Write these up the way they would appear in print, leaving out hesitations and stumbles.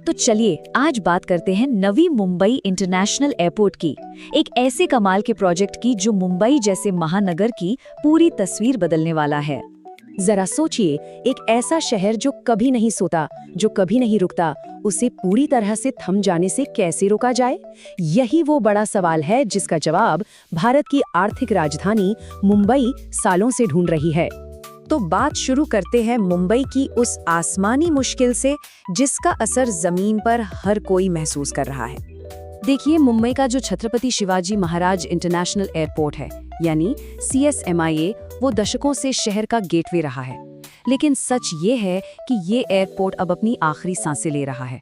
तो चलिए आज बात करते हैं नवी मुंबई इंटरनेशनल एयरपोर्ट की, एक ऐसे कमाल के प्रोजेक्ट की जो मुंबई जैसे महानगर की पूरी तस्वीर बदलने वाला है। जरा सोचिए, एक ऐसा शहर जो कभी नहीं सोता, जो कभी नहीं रुकता, उसे पूरी तरह से थम जाने से कैसे रोका जाए? यही वो बड़ा सवाल है जिसका जवाब भारत की आर्थिक राजधानी मुंबई सालों से ढूंढ रही है। तो बात शुरू करते हैं मुंबई की उस आसमानी मुश्किल से जिसका असर जमीन पर हर कोई महसूस कर रहा है। देखिए, मुंबई का जो छत्रपति शिवाजी महाराज इंटरनेशनल एयरपोर्ट है, यानी CSMIA, वो दशकों से शहर का गेटवे रहा है। लेकिन सच ये है कि ये एयरपोर्ट अब अपनी आखिरी सांसें ले रहा है।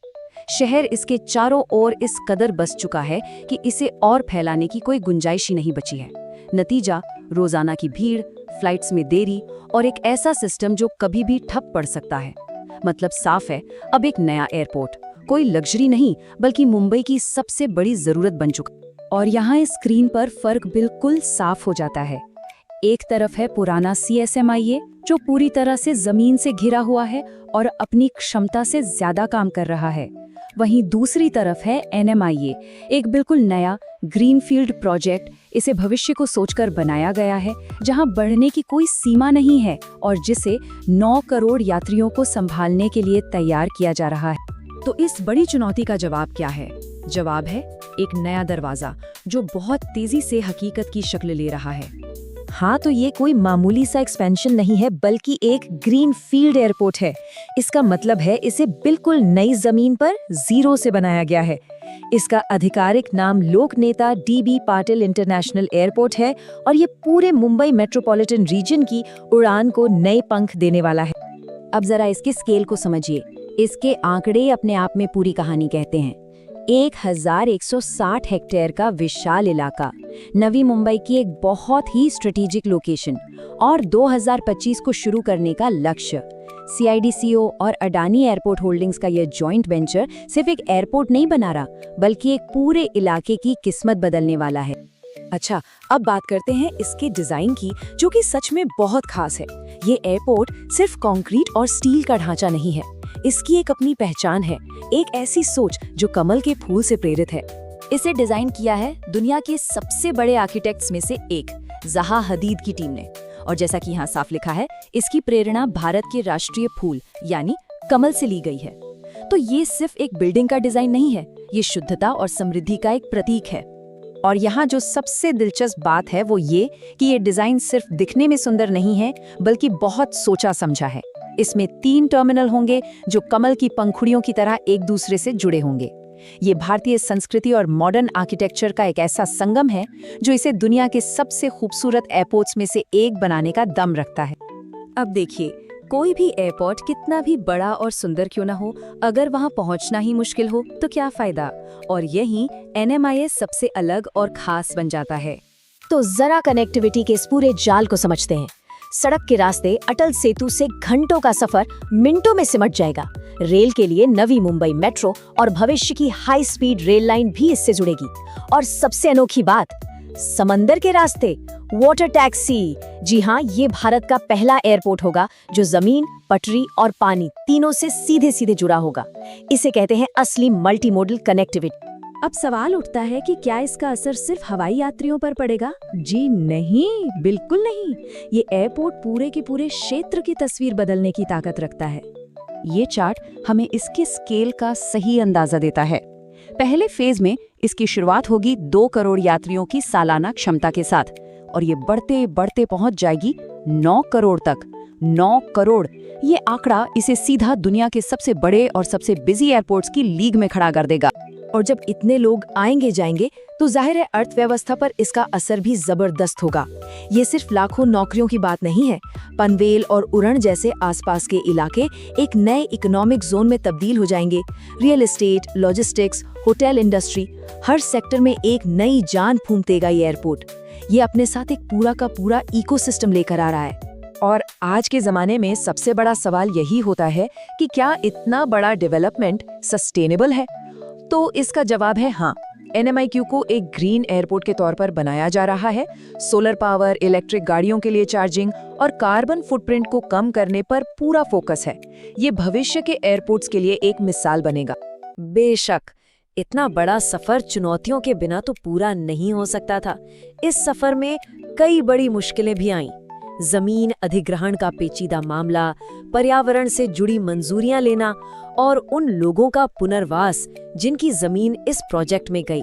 शहर इसके चारों ओर इस कदर बस चुका है कि इसे और फैलाने की कोई गुंजाइश ही नहीं बची है। नतीजा, रोजाना की भीड़, फ्लाइट्स में देरी और एक ऐसा सिस्टम जो कभी भी ठप पड़ सकता है। मतलब साफ है, अब एक नया एयरपोर्ट कोई लग्जरी नहीं बल्कि मुंबई की सबसे बड़ी जरूरत बन चुका। और यहाँ इस स्क्रीन पर फर्क बिल्कुल साफ हो जाता है। एक तरफ है पुराना CSMIA जो पूरी तरह से जमीन से घिरा हुआ है और अपनी क्षमता से ज्यादा काम कर रहा है। वहीं दूसरी तरफ है NMIA, एक बिल्कुल नया ग्रीनफील्ड प्रोजेक्ट। इसे भविष्य को सोचकर बनाया गया है, जहां बढ़ने की कोई सीमा नहीं है और जिसे 9 करोड़ यात्रियों को संभालने के लिए तैयार किया जा रहा है। तो इस बड़ी चुनौती का जवाब क्या है? जवाब है एक नया दरवाजा जो बहुत तेजी से हकीकत की शक्ल ले रहा है। हाँ, तो ये कोई मामूली सा एक्सपेंशन नहीं है बल्कि एक ग्रीन फील्ड एयरपोर्ट है। इसका मतलब है इसे बिल्कुल नई जमीन पर जीरो से बनाया गया है। इसका आधिकारिक नाम लोक नेता DB पाटिल इंटरनेशनल एयरपोर्ट है और ये पूरे मुंबई मेट्रोपॉलिटन रीजन की उड़ान को नए पंख देने वाला है। अब जरा इसके स्केल को समझिए। इसके आंकड़े अपने आप में पूरी कहानी कहते हैं। 1160 हेक्टेयर का विशाल इलाका, नवी मुंबई की एक बहुत ही स्ट्रेटेजिक लोकेशन और 2025 को शुरू करने का लक्ष्य। CIDCO और अडानी एयरपोर्ट होल्डिंग्स का यह जॉइंट वेंचर सिर्फ एक एयरपोर्ट नहीं बना रहा बल्कि एक पूरे इलाके की किस्मत बदलने वाला है। अच्छा, अब बात करते हैं इसके डिजाइन की, जो कि सच में बहुत खास है। ये एयरपोर्ट सिर्फ कंक्रीट और स्टील का ढांचा नहीं है, इसकी एक अपनी पहचान है, एक ऐसी सोच जो कमल के फूल से प्रेरित है। इसे डिजाइन किया है दुनिया के सबसे बड़े आर्किटेक्ट्स में से एक, ज़हा हदीद की टीम ने। और जैसा कि यहाँ साफ लिखा है, इसकी प्रेरणा भारत के राष्ट्रीय फूल यानी कमल से ली गई है। तो ये सिर्फ एक बिल्डिंग का डिजाइन नहीं है, ये शुद्धता और समृद्धि का एक प्रतीक है। और यहाँ जो सबसे दिलचस्प बात है वो ये कि ये डिजाइन सिर्फ दिखने में सुंदर नहीं है बल्कि बहुत सोचा समझा है। इसमें 3 टर्मिनल होंगे जो कमल की पंखुड़ियों की तरह एक दूसरे से जुड़े होंगे। ये भारतीय संस्कृति और मॉडर्न आर्किटेक्चर का एक ऐसा संगम है जो इसे दुनिया के सबसे खूबसूरत एयरपोर्ट्स में से एक बनाने का दम रखता है। अब देखिए, कोई भी एयरपोर्ट कितना भी बड़ा और सुंदर क्यों ना हो, अगर वहां पहुंचना ही मुश्किल हो तो क्या फायदा। और यही NMIA सबसे अलग और खास बन जाता है। तो जरा कनेक्टिविटी के इस पूरे जाल को समझते हैं। सड़क के रास्ते अटल सेतु से घंटों का सफर मिनटों में सिमट जाएगा। रेल के लिए नवी मुंबई मेट्रो और भविष्य की हाई स्पीड रेल लाइन भी इससे जुड़ेगी। और सबसे अनोखी बात, समंदर के रास्ते वाटर टैक्सी। जी हाँ, ये भारत का पहला एयरपोर्ट होगा जो जमीन, पटरी और पानी तीनों से सीधे सीधे जुड़ा होगा। इसे कहते हैं असली मल्टी मोडल कनेक्टिविटी। अब सवाल उठता है कि क्या इसका असर सिर्फ हवाई यात्रियों पर पड़ेगा? जी नहीं, बिल्कुल नहीं। ये एयरपोर्ट पूरे के पूरे क्षेत्र की तस्वीर बदलने की ताकत रखता है। ये चार्ट हमें इसके स्केल का सही अंदाजा देता है। पहले फेज में इसकी शुरुआत होगी 2 करोड़ यात्रियों की सालाना क्षमता के साथ और ये बढ़ते बढ़ते पहुंच जाएगी 9 करोड़ तक। 9 करोड़, ये आंकड़ा इसे सीधा दुनिया के सबसे बड़े और सबसे बिजी एयरपोर्ट्स की लीग में खड़ा कर देगा। और जब इतने लोग आएंगे जाएंगे तो जाहिर है अर्थव्यवस्था पर इसका असर भी जबरदस्त होगा। ये सिर्फ लाखों नौकरियों की बात नहीं है। पनवेल और उरण जैसे आसपास के इलाके एक नए इकोनॉमिक जोन में तब्दील हो जाएंगे। Real estate, logistics, hotel industry, हर सेक्टर में एक नई जान फूंक देगा ये एयरपोर्ट। ये अपने साथ एक पूरा का पूरा इकोसिस्टम लेकर आ रहा है। और आज के जमाने में सबसे बड़ा सवाल यही होता है कि क्या इतना बड़ा डेवलपमेंट सस्टेनेबल है? तो इसका जवाब है हाँ। NMIQ को एक ग्रीन एयरपोर्ट के तौर पर बनाया जा रहा है। सोलर पावर, इलेक्ट्रिक गाड़ियों के लिए चार्जिंग और कार्बन फुटप्रिंट को कम करने पर पूरा फोकस है। ये भविष्य के एयरपोर्ट्स के लिए एक मिसाल बनेगा। बेशक, इतना बड़ा सफर चुनौतियों के बिना तो पूरा नहीं हो सकता था। इस सफर में कई बड़ी मुश्किलें भी आईं। जमीन अधिग्रहण का पेचीदा मामला, पर्यावरण से जुड़ी मंजूरियां लेना और उन लोगों का पुनर्वास जिनकी जमीन इस प्रोजेक्ट में गई।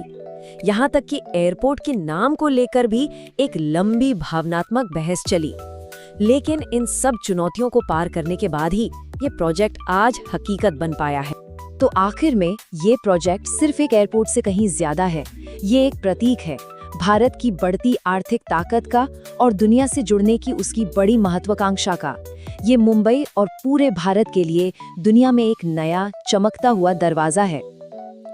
यहाँ तक कि एयरपोर्ट के नाम को लेकर भी एक लंबी भावनात्मक बहस चली। लेकिन इन सब चुनौतियों को पार करने के बाद ही ये प्रोजेक्ट आज हकीकत बन पाया है। तो आखिर में ये प्रोजेक्ट सिर्फ एक एयरपोर्ट से कहीं ज्यादा है। ये एक प्रतीक है भारत की बढ़ती आर्थिक ताकत का और दुनिया से जुड़ने की उसकी बड़ी महत्वाकांक्षा का। ये मुंबई और पूरे भारत के लिए दुनिया में एक नया चमकता हुआ दरवाजा है।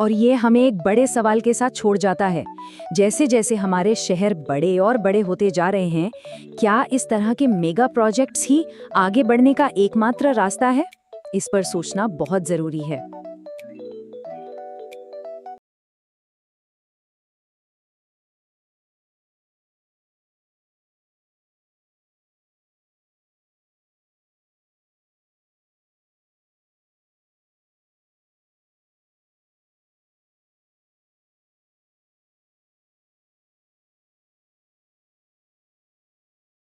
और ये हमें एक बड़े सवाल के साथ छोड़ जाता है। जैसे जैसे हमारे शहर बड़े और बड़े होते जा रहे हैं, क्या इस तरह के मेगा प्रोजेक्ट्स ही आगे बढ़ने का एकमात्र रास्ता है? इस पर सोचना बहुत जरूरी है।